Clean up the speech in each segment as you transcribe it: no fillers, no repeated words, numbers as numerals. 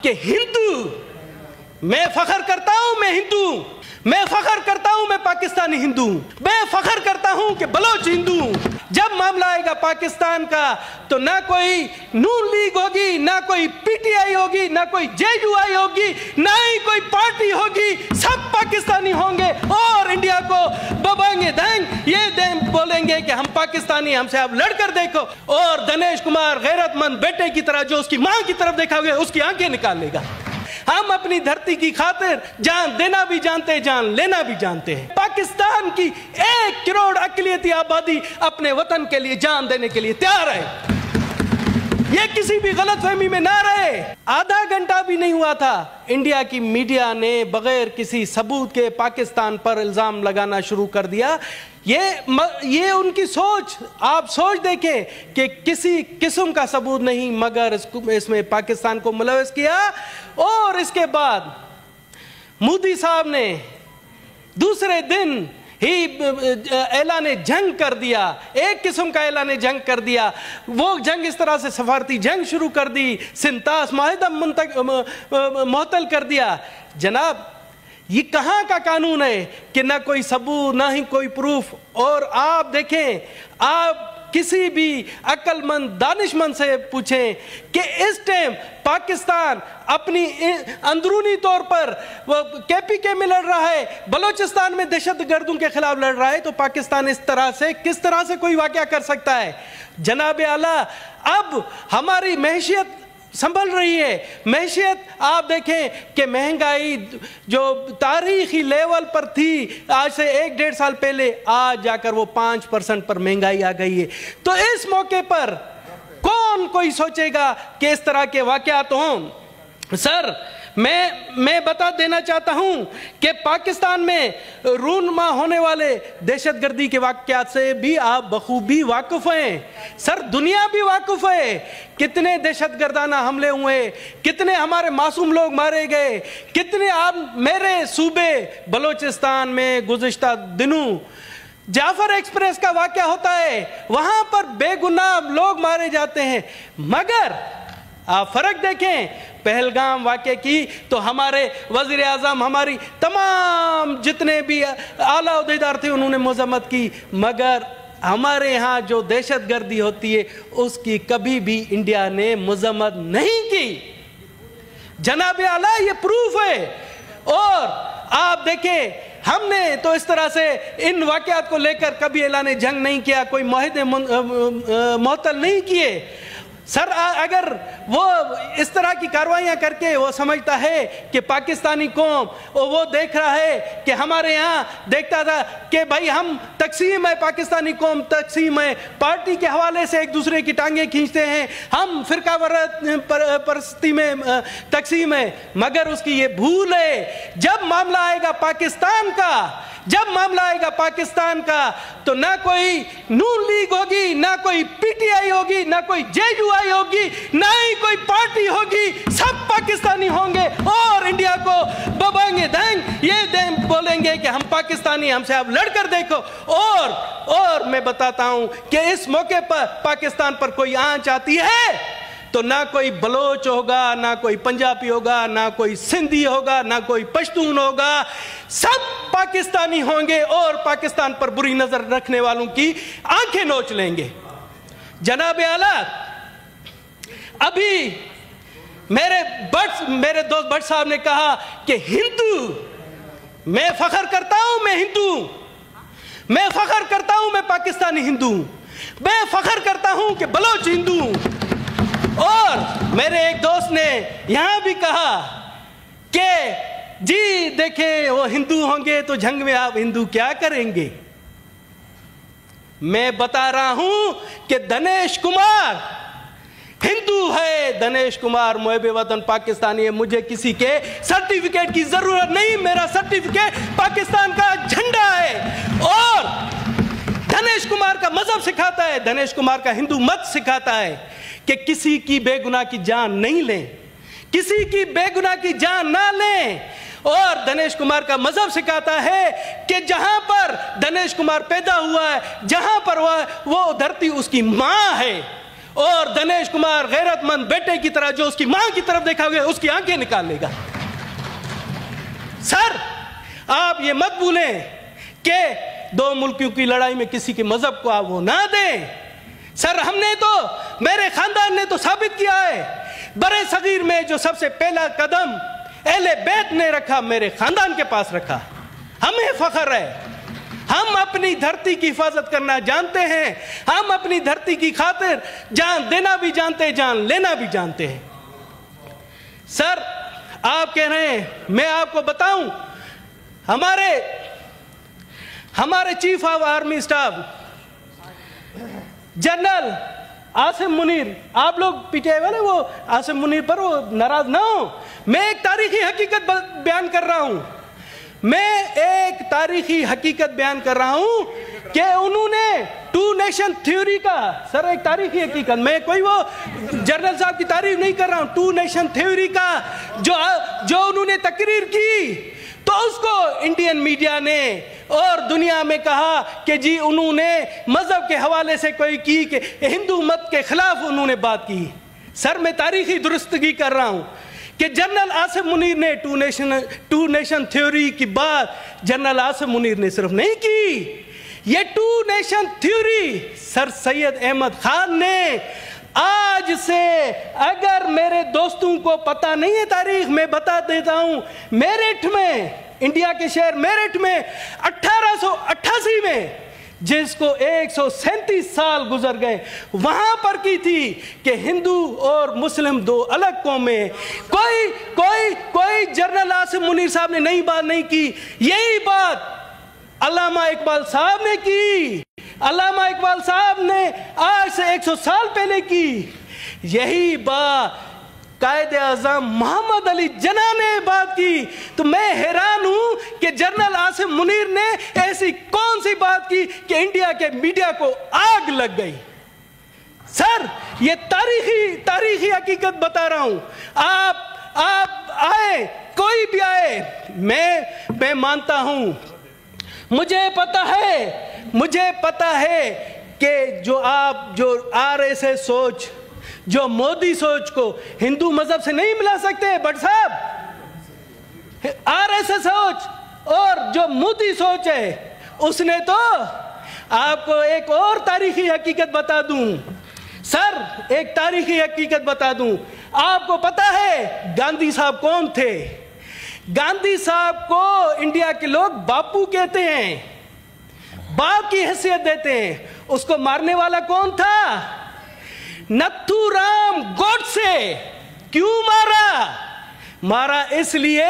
کہ हिंदू, मैं फख्र करता हूं मैं हिंदू हूं, मैं फख्र करता हूं मैं पाकिस्तानी हिंदू हूं, मैं फख्र करता हूं कि बलोच हिंदू हूं। जब मामला आएगा पाकिस्तान का तो ना कोई नून लीग होगी, ना कोई पीटीआई होगी, ना कोई जेयूआई होगी, ना ही कोई पार्टी होगी, सब पाकिस्तानी होंगे और इंडिया को बबाएंगे देंग, ये देंग बोलेंगे कि हम पाकिस्तानी, हमसे आप लड़कर देखो। और दिनेश कुमार गैरतमंद बेटे की तरह जो उसकी मां की तरफ देखा हुआ उसकी आंखें निकाल लेगा। हम अपनी धरती की खातिर जान देना भी जानते हैं, जान लेना भी जानते हैं। पाकिस्तान की 1 करोड़ अक़लियती आबादी अपने वतन के लिए जान देने के लिए तैयार है। ये किसी भी गलतफहमी में ना रहे। आधा घंटा भी नहीं हुआ था, इंडिया की मीडिया ने बगैर किसी सबूत के पाकिस्तान पर इल्जाम लगाना शुरू कर दिया। ये उनकी सोच, आप सोच देखें कि किसी किस्म का सबूत नहीं, मगर इसमें पाकिस्तान को मुलविस किया। और इसके बाद मोदी साहब ने दूसरे दिन ही ऐलान जंग कर दिया, एक किस्म का ऐलान जंग कर दिया। वो जंग इस तरह से सफारती जंग शुरू कर दी, सिंतास माहिदा मुअत्तल कर दिया। जनाब, ये कहाँ का कानून है कि ना कोई सबूत ना ही कोई प्रूफ। और आप देखें, आप किसी भी अक्लमंद दानिशमंद से पूछें कि इस टाइम पाकिस्तान अपनी अंदरूनी तौर पर केपीके में लड़ रहा है, बलोचिस्तान में दहशतगर्दों के खिलाफ लड़ रहा है, तो पाकिस्तान इस तरह से किस तरह से कोई वाक़या कर सकता है? जनाब आला, अब हमारी मैशियत संभल रही है। मैशियत आप देखें कि महंगाई जो तारीखी लेवल पर थी आज से 1-1.5 साल पहले, आज जाकर वो 5% पर महंगाई आ गई है। तो इस मौके पर कौन कोई सोचेगा कि इस तरह के वाक़यात हों? सर, मैं बता देना चाहता हूं कि पाकिस्तान में रूनमा होने वाले दहशतगर्दी के वाक़यात से भी आप बखूबी वाकिफ हैं। सर, दुनिया भी वाकिफ है। कितने दहशतगर्दाना हमले हुए, कितने हमारे मासूम लोग मारे गए, कितने आप मेरे सूबे बलोचिस्तान में गुज़िश्ता दिनों जाफर एक्सप्रेस का वाक़या होता है, वहां पर बेगुनाह लोग मारे जाते हैं। मगर आप फर्क देखें पहलगाम वाक़े की, तो हमारे वज़ीर आज़म, हमारी तमाम जितने भी आला अहदेदार थे उन्होंने मज़म्मत की, मगर हमारे यहाँ जो दहशतगर्दी होती है उसकी कभी भी इंडिया ने मज़म्मत नहीं की। जनाब आला, ये प्रूफ है। और आप देखें, हमने तो इस तरह से इन वाक़यात को लेकर कभी ऐलान जंग नहीं किया, कोई मुआहदे मुअत्तल नहीं किए। सर, अगर वो इस तरह की कार्रवाइयाँ करके वो समझता है कि पाकिस्तानी कौम, वो देख रहा है कि हमारे यहाँ देखता था कि भाई हम तकसीम है, पाकिस्तानी कौम तकसीम है, पार्टी के हवाले से एक दूसरे की टांगें खींचते हैं, हम फिरका परस्ती में तकसीम है, मगर उसकी ये भूल है। जब मामला आएगा पाकिस्तान का, जब मामला आएगा पाकिस्तान का, तो ना कोई नून लीग होगी, ना कोई पीटीआई होगी, ना कोई जेयूआई होगी, ना ही कोई पार्टी होगी, सब पाकिस्तानी होंगे और इंडिया को बबाएंगे देंग, ये देंग बोलेंगे कि हम पाकिस्तानी, हमसे आप लड़कर देखो। और मैं बताता हूं कि इस मौके पर पाकिस्तान पर कोई आंच आती है तो ना कोई बलोच होगा, ना कोई पंजाबी होगा, ना कोई सिंधी होगा, ना कोई पश्तून होगा, सब पाकिस्तानी होंगे और पाकिस्तान पर बुरी नजर रखने वालों की आंखें नोच लेंगे। जनाब आला, अभी मेरे दोस्त भट्ट साहब ने कहा कि हिंदू, मैं फख्र करता हूं मैं हिंदू हूं, मैं फख्र करता हूं मैं पाकिस्तानी हिंदू हूं, मैं फख्र करता हूं कि बलोच हिंदू हूं। और मेरे एक दोस्त ने यहां भी कहा कि जी देखें, वो हिंदू होंगे तो जंग में आप हिंदू क्या करेंगे? मैं बता रहा हूं कि दिनेश कुमार हिंदू है, दिनेश कुमार मुहब्बे वतन पाकिस्तानी है। मुझे किसी के सर्टिफिकेट की जरूरत नहीं, मेरा सर्टिफिकेट पाकिस्तान का झंडा है। और दिनेश कुमार का मजहब सिखाता है, दिनेश कुमार का हिंदू मत सिखाता है कि किसी की बेगुनाह की जान नहीं लें, किसी की बेगुनाह की जान ना लें। और दिनेश कुमार का मजहब सिखाता है कि जहां पर दिनेश कुमार पैदा हुआ है, जहां पर वो धरती उसकी मां है, اور دنیش کمار غیرت مند بیٹے کی طرح جو اس کی ماں کی طرف دیکھا گیا اس کی آنکھیں نکال لے گا. سر آپ یہ مت بھولیں کہ دو ملکوں کی لڑائی میں کسی کے مذہب کو آپ وہ نہ دیں. سر ہم نے تو, میرے خاندان نے تو ثابت کیا ہے, برے صغیر میں جو سب سے پہلا قدم اہل بیت نے رکھا میرے خاندان کے پاس رکھا. ہمیں فخر ہے, ہم اپنی دھرتی کی حفاظت کرنا جانتے ہیں, ہم اپنی دھرتی کی خاطر جان دینا بھی جانتے ہیں, جان لینا بھی جانتے ہیں. سر آپ کہہ رہے ہیں, میں آپ کو بتاؤں, ہمارے chief of army staff general Asim Munir, آپ لوگ پی ٹی آئی والے وہ عاصم منیر پر وہ ناراض نہ ہو, میں ایک تاریخی حقیقت بیان کر رہا ہوں, میں ایک تاریخی حقیقت بیان کر رہا ہوں کہ انہوں نے ٹو نیشن تھیوری کا, سر ایک تاریخی حقیقت, میں کوئی وہ جنرل صاحب کی تعریف نہیں کر رہا ہوں, ٹو نیشن تھیوری کا جو انہوں نے تقریر کی تو اس کو انڈین میڈیا نے اور دنیا میں کہا کہ جی انہوں نے مذہب کے حوالے سے کوئی کی کہ ہندو مت کے خلاف انہوں نے بات کی. سر میں تاریخی درستگی کر رہا ہوں کہ جنرل عاصم منیر نے ٹو نیشن تھیوری کی بات جنرل عاصم منیر نے صرف نہیں کی, یہ ٹو نیشن تھیوری سر سید احمد خان نے, آج سے اگر میرے دوستوں کو پتہ نہیں ہے تاریخ, میں بتا دیتا ہوں, میرٹھ میں, انڈیا کے شہر میرٹھ میں 1888 میں, جس کو 137 سال گزر گئے, وہاں پر کی تھی کہ ہندو اور مسلم دو الگ قومیں. کوئی جنرل عاصم منیر صاحب نے نئی بات نہیں کی, یہی بات علامہ اقبال صاحب نے کی, علامہ اقبال صاحب نے آج سے 100 سال پہلے کی, یہی بات قائد اعظم محمد علی جناح نے بات کی. تو میں حیران ہوں کہ جنرل عاصم منیر نے ایسی کون سی بات کی کہ انڈیا کے میڈیا کو آگ لگ گئی. سر یہ تاریخی حقیقت بتا رہا ہوں, آپ آئے, کوئی بھی آئے, میں مانتا ہوں, مجھے پتا ہے کہ جو آر ایس ایس سوچ, جو مودی سوچ کو ہندو مذہب سے نہیں ملا سکتے. بٹ صاحب, آر ایس ایس سوچ اور جو مودی سوچ ہے, اس نے تو آپ کو ایک اور تاریخی حقیقت بتا دوں. سر ایک تاریخی حقیقت بتا دوں, آپ کو پتا ہے گاندھی صاحب کون تھے؟ گاندھی صاحب کو انڈیا کے لوگ باپو کہتے ہیں, باپ کی حیثیت دیتے ہیں. اس کو مارنے والا کون تھا؟ نتھو رام گوڈسے. کیوں مارا اس لیے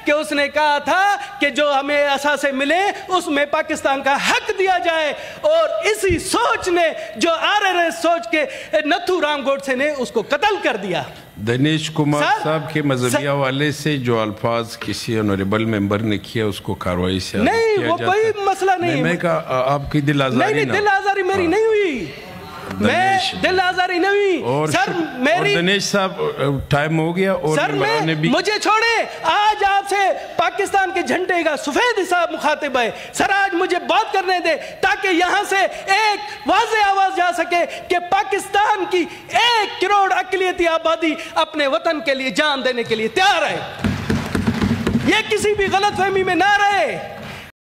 کہ اس نے کہا تھا کہ جو ہمیں اثاثے ملے اس میں پاکستان کا حق دیا جائے, اور اسی سوچ نے, جو آر ایس ایس سوچ کے نتھو رام گوڈسے نے اس کو قتل کر دیا. دنیش کمار صاحب کے مذہبی حوالے سے جو الفاظ کسی انوریبل ممبر نے کیا اس کو کاروائی سے نہیں, وہ کوئی مسئلہ نہیں. میں کہا آپ کی دل آزاری نہیں, دل آزاری میری نہیں ہوئی, میں دل آزاری نہیں ہوئی. سر میری دنیش صاحب ٹائم ہو گیا, اور سر مجھے چھوڑے, آج آپ سے پاکستان کے جھنڈے کا سفید حساب مخاطب ہے. سر آج مجھے بات کرنے دے تاکہ یہاں سے ایک واضح آواز جا سکے کہ پاکستان کی 1 کروڑ اقلیتی آبادی اپنے وطن کے لیے جان دینے کے لیے تیار ہے. یہ کسی بھی غلط فہمی میں نہ رہے.